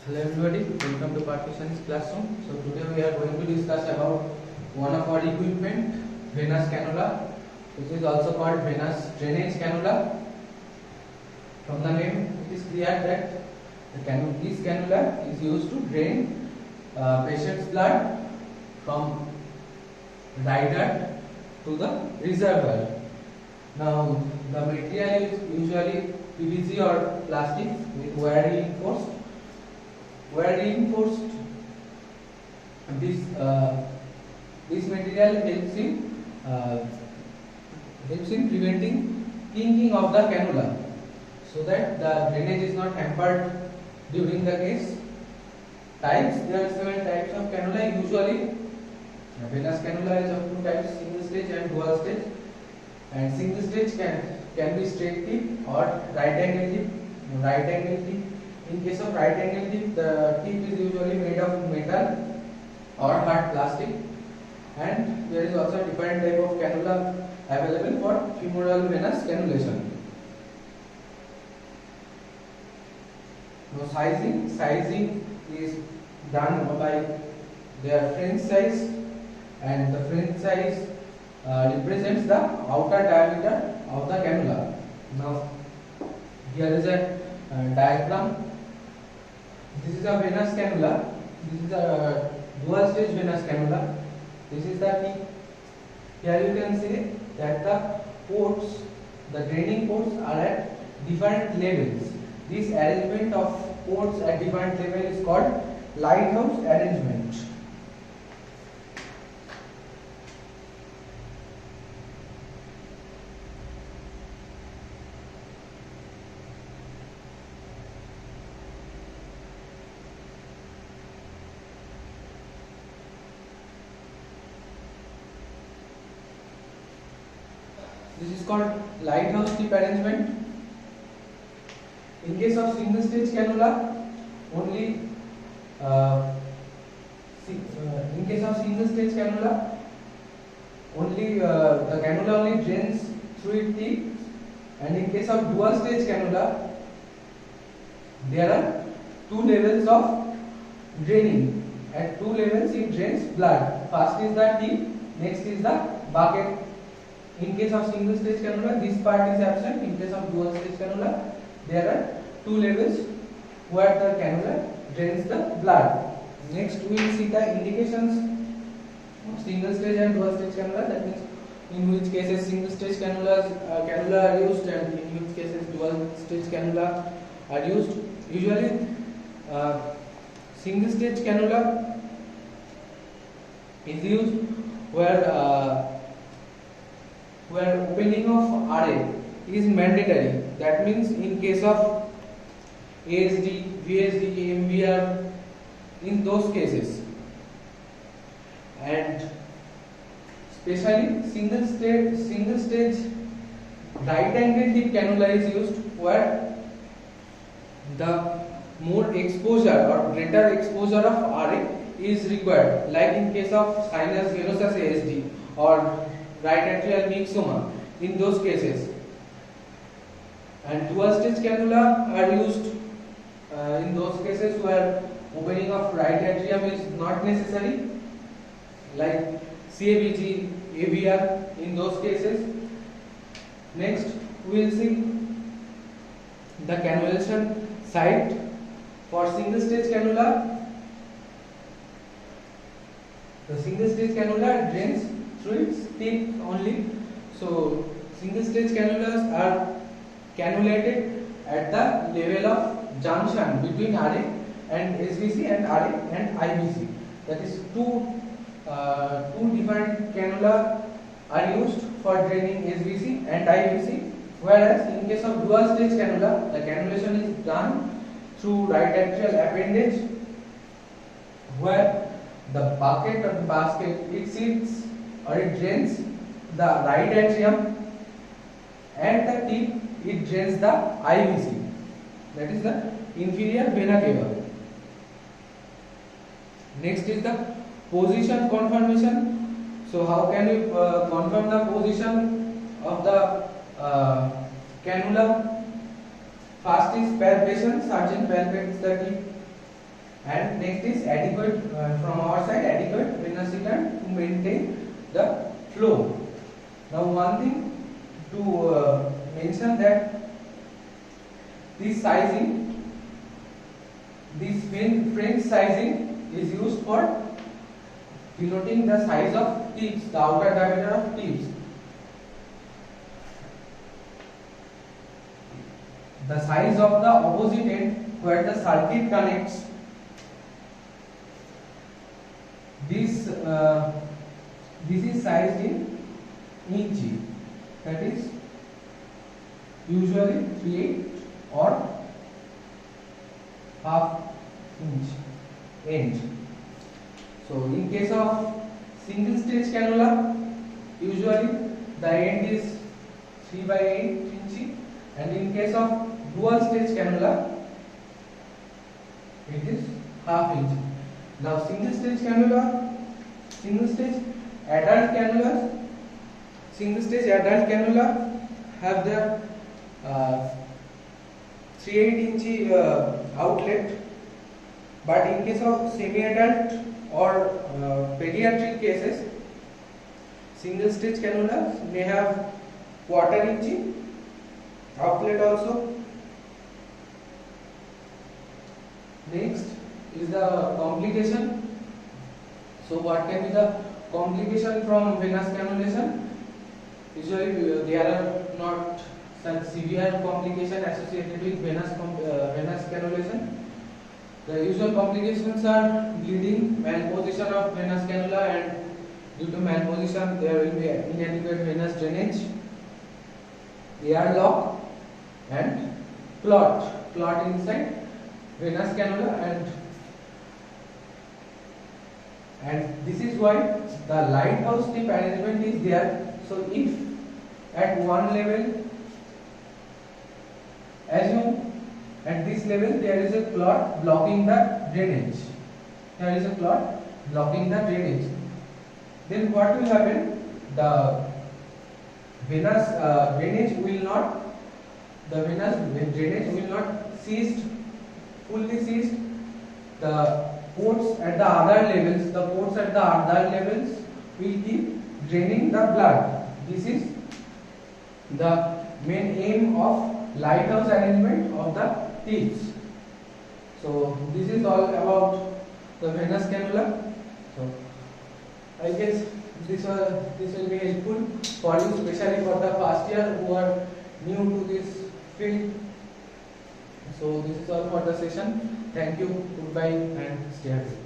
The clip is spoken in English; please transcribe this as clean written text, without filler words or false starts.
Hello everybody, welcome to Partition's classroom. So today we are going to discuss about one of our equipment, venous cannula, which is also called venous drainage cannula. From the name, it is clear that this cannula is used to drain patient's blood from right heart to the reservoir. Now the material is usually PVC or plastic with wire reinforced. Wire reinforced. This material helps in preventing kinking of the cannula, so that the drainage is not hampered during the case. Types, there are several types of cannula. Usually, venous cannula is of two types: single stage and dual stage. And single stage can be straight tip or right angle tip. Right angle tip. In case of right angle tip, the tip is usually made of metal or hard plastic. And there is also a different type of cannula available for femoral venous cannulation. Now sizing is done by their French size, and the French size represents the outer diameter of the cannula. Now here is a diagram. This is a venous cannula. This is a dual stage venous cannula. This is the tip. Here you can see that the ports, the draining ports are at different levels. This arrangement of ports at different levels is called lighthouse arrangement. This is called lighthouse tip arrangement. In case of single stage cannula, only in case of single stage cannula, only the cannula only drains through its tip, and in case of dual stage cannula, there are two levels of draining. At two levels, it drains blood. First is the tip, next is the bucket. In case of single stage cannula, this part is absent. In case of dual stage cannula, there are two levels where the cannula drains the blood. Next, we will see the indications of single stage and dual stage cannula. That means in which cases single stage cannula are used, and in which cases dual stage cannula are used. Usually, single stage cannula is used where opening of RA is mandatory. That means in case of ASD, VSD, MVR, in those cases, and especially single stage right angle tip cannula is used where the more exposure or greater exposure of RA is required, like in case of sinus venosus ASD or right atrial myxoma, in those cases. And dual stage cannula are used in those cases where opening of right atrium is not necessary, like CABG, AVR, in those cases. Next, we will see the cannulation site for single stage cannula. The single stage cannula drains through its tip only. So single stage cannulas are cannulated at the level of junction between RA and SVC and RA and IVC. That is two different cannula are used for draining SVC and IVC, whereas in case of dual stage cannula, the cannulation is done through right atrial appendage, where the bucket or the basket, it sits or it drains the right atrium, and the tip, it drains the IVC, that is the inferior vena cava. Next is the position confirmation. So how can we confirm the position of the cannula? First is palpation. Surgeon palpates the tip And next is adequate from our side, adequate venous return to maintain the flow. Now one thing to mention that this sizing, this French sizing is used for denoting the size of tips, the outer diameter of tips. The size of the opposite end where the circuit connects. This is sized in inch, that is usually 3/8 or half inch end. So in case of single stage cannula, usually the end is 3/8 inch, and in case of dual stage cannula, it is half inch. Now single stage cannula, single stage adult cannula have their 3/8 inch outlet, but in case of semi-adult or pediatric cases, single stage cannulas may have 1/4 inch outlet also. Next is the complication. So what can be the complication from venous cannulation? Usually there are not such severe complication associated with venous cannulation. The usual complications are bleeding, malposition of venous cannula, and due to malposition there will be inadequate venous drainage, airlock, and clot inside venous cannula, and this is why the lighthouse tip arrangement is there. So if at one level, assume at this level there is a clot blocking the drainage, then what will happen? The venous drainage will not fully ceased. The ports at the other levels will keep draining the blood. This is the main aim of lighthouse arrangement of the tips. So this is all about the venous cannula. So I guess this will be helpful for you, especially for the first year who are new to this field. So this is all for the session. Thank you, goodbye, and stay happy.